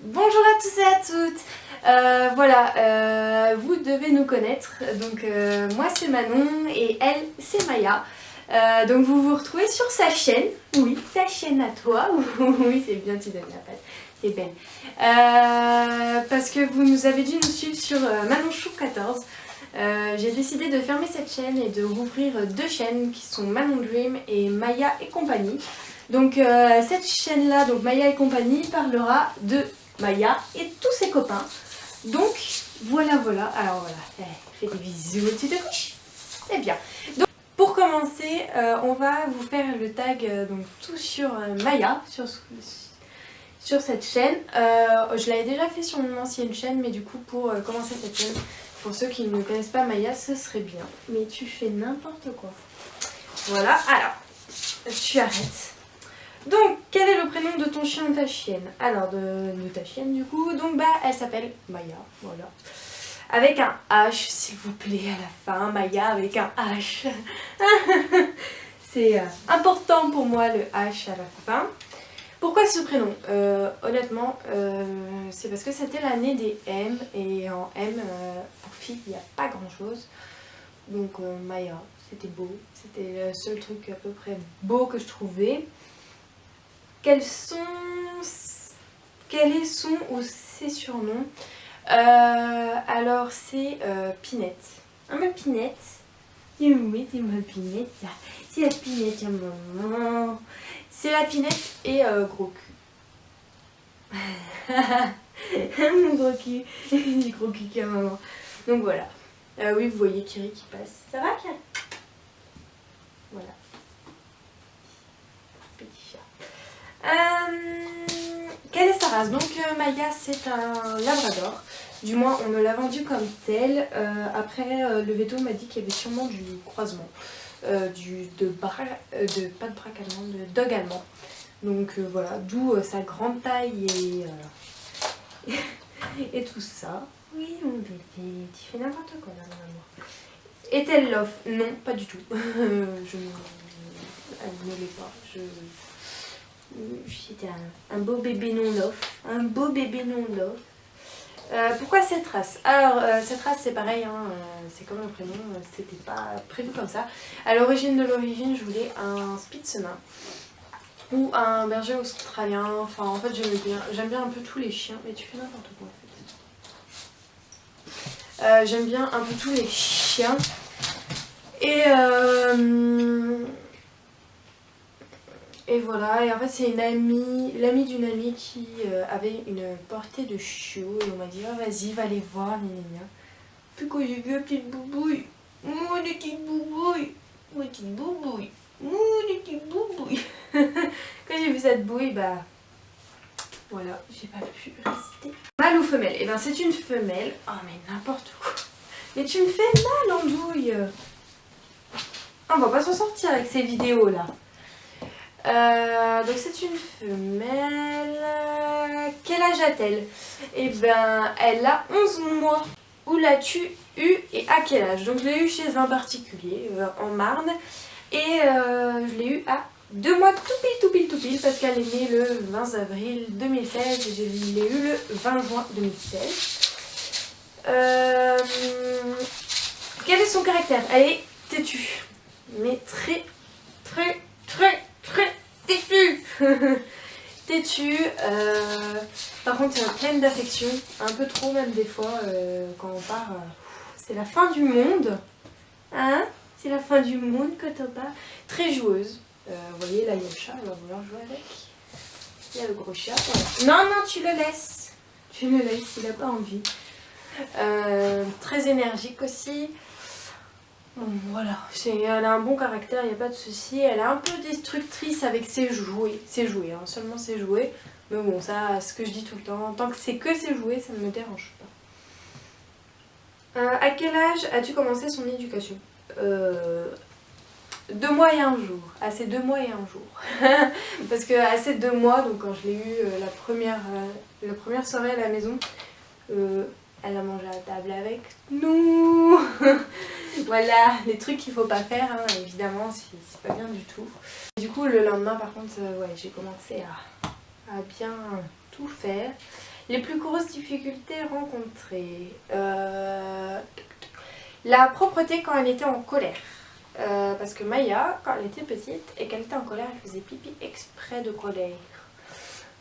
Bonjour à tous et à toutes. Voilà, vous devez nous connaître. Donc moi c'est Manon et elle c'est Maya. Donc vous vous retrouvez sur sa chaîne. Oui, ta chaîne à toi. Oui, c'est bien, tu donnes la patte. C'est belle. Parce que vous nous avez dû nous suivre sur Manonchou 14. J'ai décidé de fermer cette chaîne et de rouvrir deux chaînes qui sont Manon Dream et Maya et compagnie. Donc cette chaîne là, donc Maya et compagnie, parlera de Maya et tous ses copains. Donc voilà. Alors voilà, fais des bisous, tu te couches. C'est bien. Donc pour commencer, on va vous faire le tag donc tout sur Maya, sur cette chaîne. Je l'avais déjà fait sur mon ancienne chaîne, mais du coup pour commencer cette chaîne, pour ceux qui ne connaissent pas Maya, ce serait bien. Mais tu fais n'importe quoi. Voilà, alors, tu arrêtes. Donc, quel est le prénom de ton chien ou ta chienne? Alors, de ta chienne du coup, donc bah elle s'appelle Maya, voilà. Avec un H, s'il vous plaît, à la fin, Maya avec un H. C'est important pour moi le H à la fin. Pourquoi ce prénom? Honnêtement, c'est parce que c'était l'année des M, et en M, pour filles, il n'y a pas grand chose. Donc Maya, c'était beau, c'était le seul truc à peu près beau que je trouvais. Quel est son ou ses surnoms? Alors c'est Pinette. Ah ma Pinette. Oui, c'est ma Pinette. C'est la Pinette à maman. C'est la Pinette et gros cul. Mon gros cul. Du gros cul à maman. Donc voilà. Oui, vous voyez Kiri qui passe. Ça va Kiri? Voilà. Petit chat. Quelle est sa race? Donc Maya c'est un labrador, du moins on me l'a vendu comme tel. Après le veto m'a dit qu'il y avait sûrement du croisement, pas de braque allemand, de dog allemand. Donc voilà, d'où sa grande taille et, et tout ça. Oui mon bébé, tu fais n'importe quoi là maman. Est-elle love? Non, pas du tout. Elle ne l'est pas. C'était un beau bébé non love. Un beau bébé non love. Pourquoi cette race? Alors cette race c'est pareil, hein, c'est comme le prénom, c'était pas prévu comme ça. À l'origine je voulais un Spitzenin ou un berger australien. Enfin en fait j'aime bien un peu tous les chiens. Mais tu fais n'importe quoi en fait. J'aime bien un peu tous les chiens. Et voilà, et en fait c'est l'amie d'une amie qui avait une portée de chiots et on m'a dit oh, vas-y va les voir, gna. Puis quand j'ai vu la petite boubouille, oh la petite boubouille, oh la petite boubouille, oh la petite boubouille. Quand j'ai vu cette bouille, bah voilà, j'ai pas pu rester. Mâle ou femelle? Et ben c'est une femelle. Oh mais n'importe quoi. Mais tu me fais mal Andouille. On va pas s'en sortir avec ces vidéos là. Donc c'est une femelle. Quel âge a-t-elle? Eh ben elle a 11 mois. Où l'as-tu eu et à quel âge? Donc je l'ai eu chez un particulier en Marne. Et je l'ai eu à 2 mois tout pile parce qu'elle est née le 20 avril 2016 et je l'ai eu le 20 juin 2016. Quel est son caractère? Elle est têtue. Mais très têtue. Têtue, par contre pleine d'affection, un peu trop même des fois quand on part, c'est la fin du monde, hein, c'est la fin du monde quand on part. Très joueuse, vous voyez là il y a le chat, elle va vouloir jouer avec, il y a le gros chat, voilà. Non tu le laisses, il n'a pas envie. Très énergique aussi. Bon, voilà, elle a un bon caractère, il n'y a pas de souci. Elle est un peu destructrice avec ses jouets, hein, seulement ses jouets. Mais bon, ça, ce que je dis tout le temps, tant que c'est que ses jouets, ça ne me dérange pas. À quel âge as-tu commencé son éducation? 2 mois et 1 jour. À ces 2 mois et 1 jour. Parce que à ces 2 mois, donc quand je l'ai eu la première soirée à la maison, elle a mangé à table avec nous. Voilà, les trucs qu'il faut pas faire, hein, évidemment, c'est pas bien du tout. Du coup, le lendemain, par contre, ouais, j'ai commencé à bien tout faire. Les plus grosses difficultés rencontrées. La propreté quand elle était en colère. Parce que Maya, quand elle était petite et qu'elle était en colère, elle faisait pipi exprès de colère.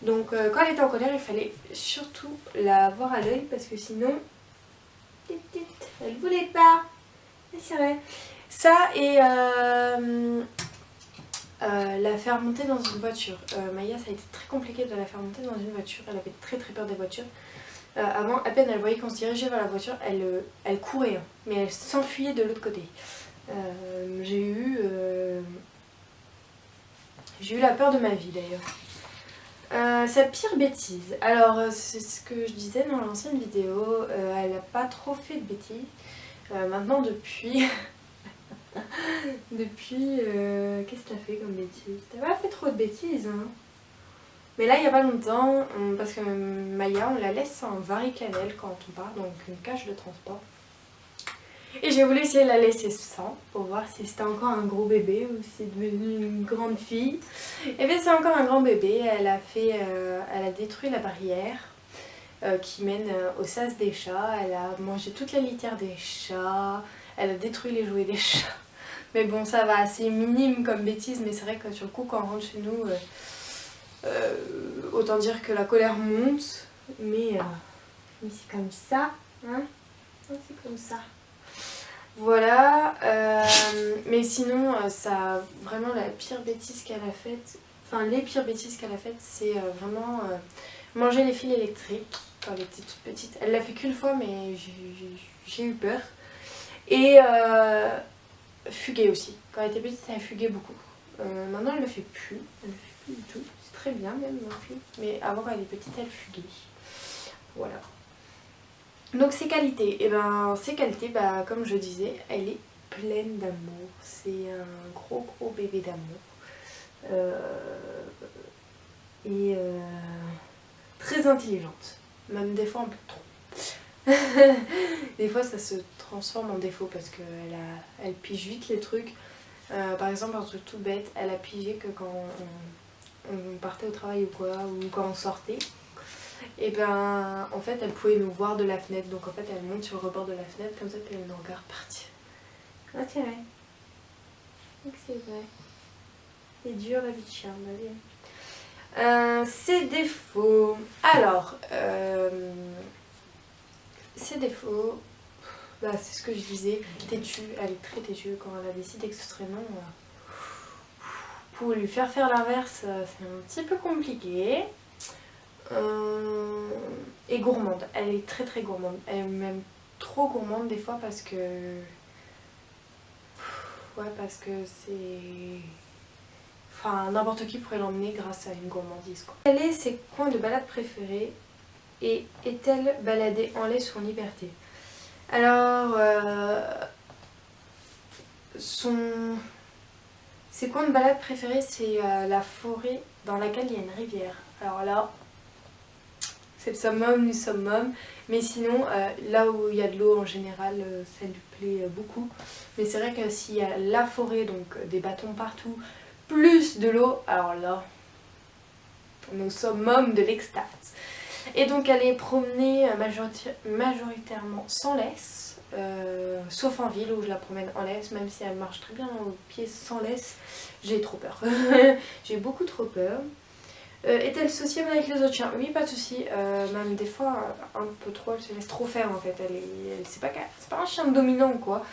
Donc quand elle était en colère, il fallait surtout la voir à l'œil parce que sinon, elle voulait pas. C'est vrai. Ça et la faire monter dans une voiture. Maya, ça a été très compliqué de la faire monter dans une voiture. Elle avait très peur des voitures. Avant, à peine elle voyait qu'on se dirigeait vers la voiture, elle courait, hein, mais elle s'enfuyait de l'autre côté. J'ai eu la peur de ma vie d'ailleurs. Sa pire bêtise. Alors, c'est ce que je disais dans l'ancienne vidéo, elle n'a pas trop fait de bêtises. Maintenant, depuis. Qu'est-ce que t'as fait comme bêtise? T'as pas fait trop de bêtises, hein? Mais là, il n'y a pas longtemps, parce que Maya, on la laisse en variclanelle quand on part, donc une cage de transport. Et j'ai voulu essayer de la laisser sans, pour voir si c'était encore un gros bébé ou si c'est devenu une grande fille. Et bien c'est encore un grand bébé, elle a détruit la barrière qui mène au sas des chats, elle a mangé toute la litière des chats, elle a détruit les jouets des chats. Mais bon, ça va, c'est minime comme bêtise, mais c'est vrai que sur le coup, quand on rentre chez nous, autant dire que la colère monte, mais c'est comme ça, hein, c'est comme ça. Voilà, mais sinon, ça, vraiment la pire bêtise qu'elle a faite, enfin les pires bêtises qu'elle a faites, c'est vraiment manger les fils électriques quand elle était toute petite. Elle l'a fait qu'une fois, mais j'ai eu peur. Et fuguer aussi. Quand elle était petite, elle fuguait beaucoup. Maintenant, elle ne le fait plus. Elle ne le fait plus du tout. C'est très bien même, ma fille. Mais avant, quand elle était petite, elle fuguait. Voilà. Donc ses qualités, et ben ses qualités, bah, comme je disais, elle est pleine d'amour. C'est un gros bébé d'amour. Très intelligente. Même des fois un peu trop. Des fois ça se transforme en défaut parce qu'elle pige vite les trucs. Par exemple un truc tout bête, elle a pigé que quand on partait au travail ou quoi, ou quand on sortait, et ben en fait elle pouvait nous voir de la fenêtre, donc en fait elle monte sur le rebord de la fenêtre comme ça puis elle nous regarde partir. Ah c'est vrai. Donc c'est vrai. C'est dur la vie de chien, ses défauts. Alors ses défauts, bah, c'est ce que je disais, têtue, elle est très têtue quand elle a décidé que ce serait non. Pour lui faire l'inverse, c'est un petit peu compliqué. Et gourmande, elle est très gourmande, elle est même trop gourmande des fois parce que... Ouais, parce que c'est... Enfin, n'importe qui pourrait l'emmener grâce à une gourmandise, quoi. Quel est ses coins de balade préférés et est-elle baladée en laisse ou en liberté? Alors, ses coins de balade préférés, c'est la forêt dans laquelle il y a une rivière. Alors là, c'est le summum du summum. Mais sinon, là où il y a de l'eau en général, ça lui plaît beaucoup. Mais c'est vrai que s'il y a la forêt, donc des bâtons partout, plus de l'eau, alors là, on est au summum de l'extase. Et donc elle est promenée majoritairement sans laisse, sauf en ville où je la promène en laisse, même si elle marche très bien au pied sans laisse, j'ai trop peur. J'ai beaucoup trop peur. Est-elle sociable avec les autres chiens? Oui, pas de souci. Même des fois, un peu trop, elle se laisse trop faire en fait. C'est pas un chien dominant quoi.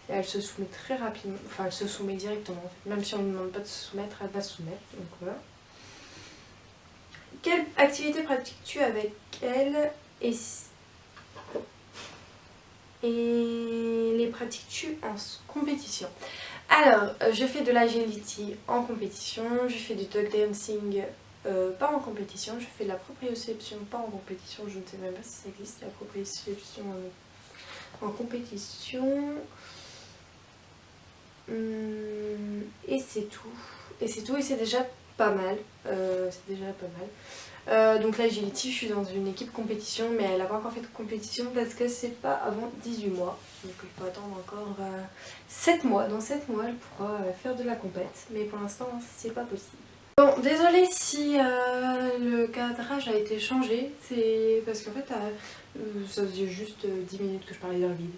Elle se soumet très rapidement, enfin elle se soumet directement en fait. Même si on ne lui demande pas de se soumettre, elle va se soumettre. Donc voilà. Quelle activité pratiques-tu avec elle et les pratiques-tu en compétition? Alors, je fais de l'agility en compétition, je fais du dog dancing pas en compétition, je fais de la proprioception pas en compétition, je ne sais même pas si ça existe la proprioception en compétition. Et c'est tout. Et c'est tout et c'est déjà pas mal. Donc l'agility, je suis dans une équipe compétition, mais elle n'a pas encore fait de compétition parce que c'est pas avant 18 mois. Donc il faut attendre encore 7 mois. Dans 7 mois, elle pourra faire de la compète, mais pour l'instant, c'est pas possible. Bon, désolée si le cadrage a été changé, c'est parce qu'en fait ça faisait juste 10 minutes que je parlais dans le vide.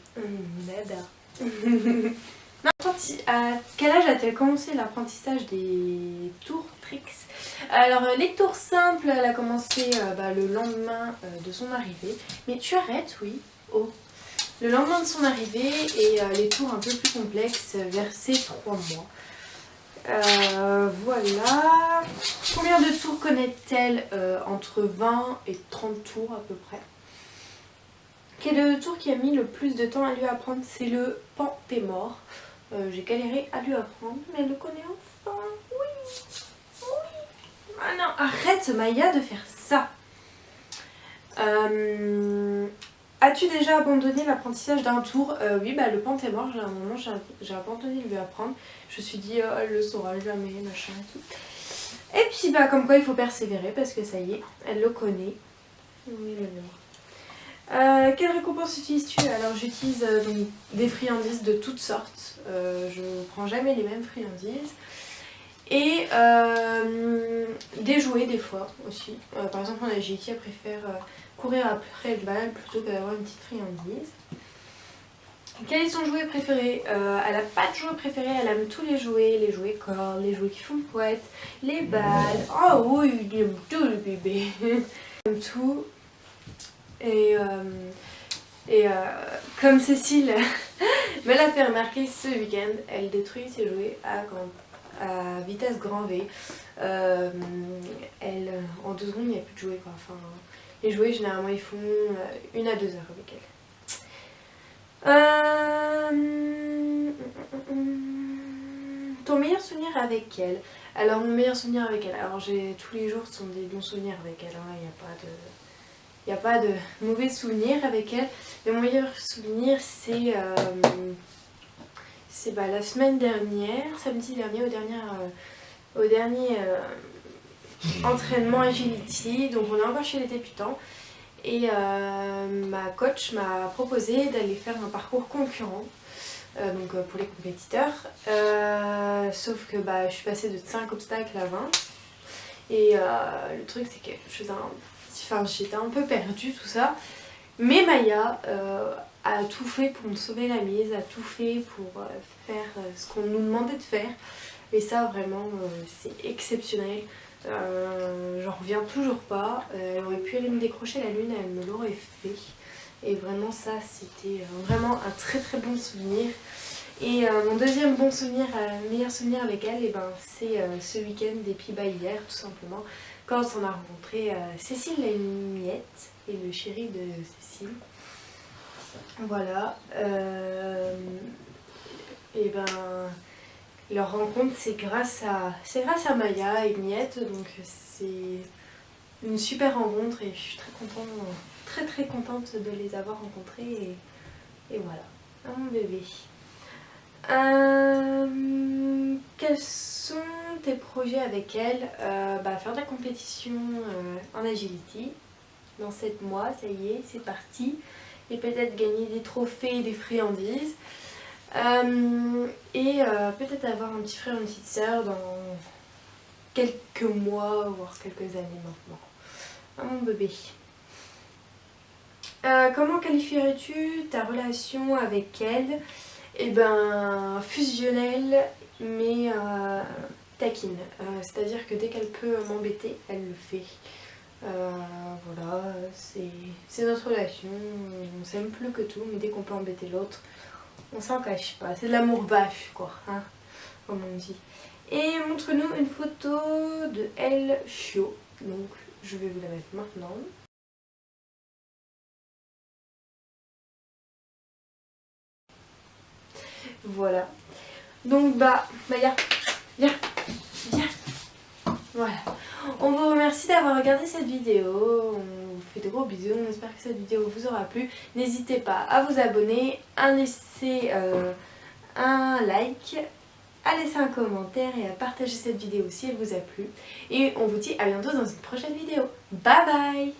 À quel âge a-t-elle commencé l'apprentissage des tours tricks? Alors les tours simples, elle a commencé le lendemain de son arrivée. Mais tu arrêtes, oui. Oh. Le lendemain de son arrivée et les tours un peu plus complexes vers ses 3 mois. Voilà. Combien de tours connaît-elle? Entre 20 et 30 tours à peu près. Quel est le tour qui a mis le plus de temps à lui apprendre? C'est le Pantémor. J'ai galéré à lui apprendre, mais elle le connaît enfin. Oui, oui. Ah non, arrête Maya de faire ça. As-tu déjà abandonné l'apprentissage d'un tour? Oui, le Pantémor, à un moment j'ai abandonné de lui apprendre. Je me suis dit, oh, elle le saura jamais, machin et tout. Et puis comme quoi il faut persévérer parce que ça y est, elle le connaît. Oui, quelle récompense utilises-tu? Alors j'utilise donc des friandises de toutes sortes. Je prends jamais les mêmes friandises. Et des jouets des fois aussi. Par exemple en agility, elle préfère courir après le bal plutôt que d'avoir une petite friandise. Quel est son jouet préféré? Elle n'a pas de jouet préféré, elle aime tous les jouets cordes, les jouets qui font poète, les balles. Oh oui, il aime tout le bébé. Elle aime tout. Et comme Cécile me l'a fait remarquer ce week-end, elle détruit ses jouets à vitesse grand V. En 2 secondes, il n'y a plus de jouets quoi. Enfin, les jouets généralement ils font 1 à 2 heures avec elle. Ton meilleur souvenir avec elle? Alors mon meilleur souvenir avec elle, alors tous les jours sont des bons souvenirs avec elle, hein. Il n'y a pas de mauvais souvenirs avec elle. Mais mon meilleur souvenir, c'est la semaine dernière, samedi dernier, au dernier entraînement agility. Donc on est encore chez les débutants. Et ma coach m'a proposé d'aller faire un parcours concurrent. Donc pour les compétiteurs. Sauf que je suis passée de 5 obstacles à 20. Et le truc c'est que j'étais un peu perdue tout ça. Mais Maya a tout fait pour me sauver la mise, a tout fait pour faire ce qu'on nous demandait de faire. Et ça vraiment c'est exceptionnel. J'en reviens toujours pas. Elle aurait pu aller me décrocher la lune, elle me l'aurait fait. Et vraiment ça c'était vraiment un très très bon souvenir. Et mon deuxième bon souvenir, meilleur souvenir avec elle, c'est ce week-end des Pays-Bas hier tout simplement. Quand on a rencontré Cécile la miette et le chéri de Cécile. Voilà. Leur rencontre c'est grâce à Maya et Miette, donc c'est une super rencontre et je suis très contente de les avoir rencontrés et voilà. Mon bébé. Quels sont tes projets avec elle? Faire de la compétition en agility dans 7 mois, ça y est, c'est parti. Et peut-être gagner des trophées et des friandises. Peut-être avoir un petit frère, une petite soeur dans quelques mois, voire quelques années maintenant. Mon bébé. Comment qualifierais-tu ta relation avec elle? Fusionnelle mais taquine. C'est-à-dire que dès qu'elle peut m'embêter, elle le fait. Voilà, c'est notre relation, on s'aime plus que tout, mais dès qu'on peut embêter l'autre, on s'en cache pas. C'est de l'amour vache quoi, hein, comme on dit. Et montre-nous une photo de elle chiot. Donc je vais vous la mettre maintenant. Voilà. Donc Maya, viens. Voilà. On vous remercie d'avoir regardé cette vidéo. On vous fait de gros bisous. On espère que cette vidéo vous aura plu. N'hésitez pas à vous abonner, à laisser un like, à laisser un commentaire et à partager cette vidéo si elle vous a plu. Et on vous dit à bientôt dans une prochaine vidéo. Bye bye!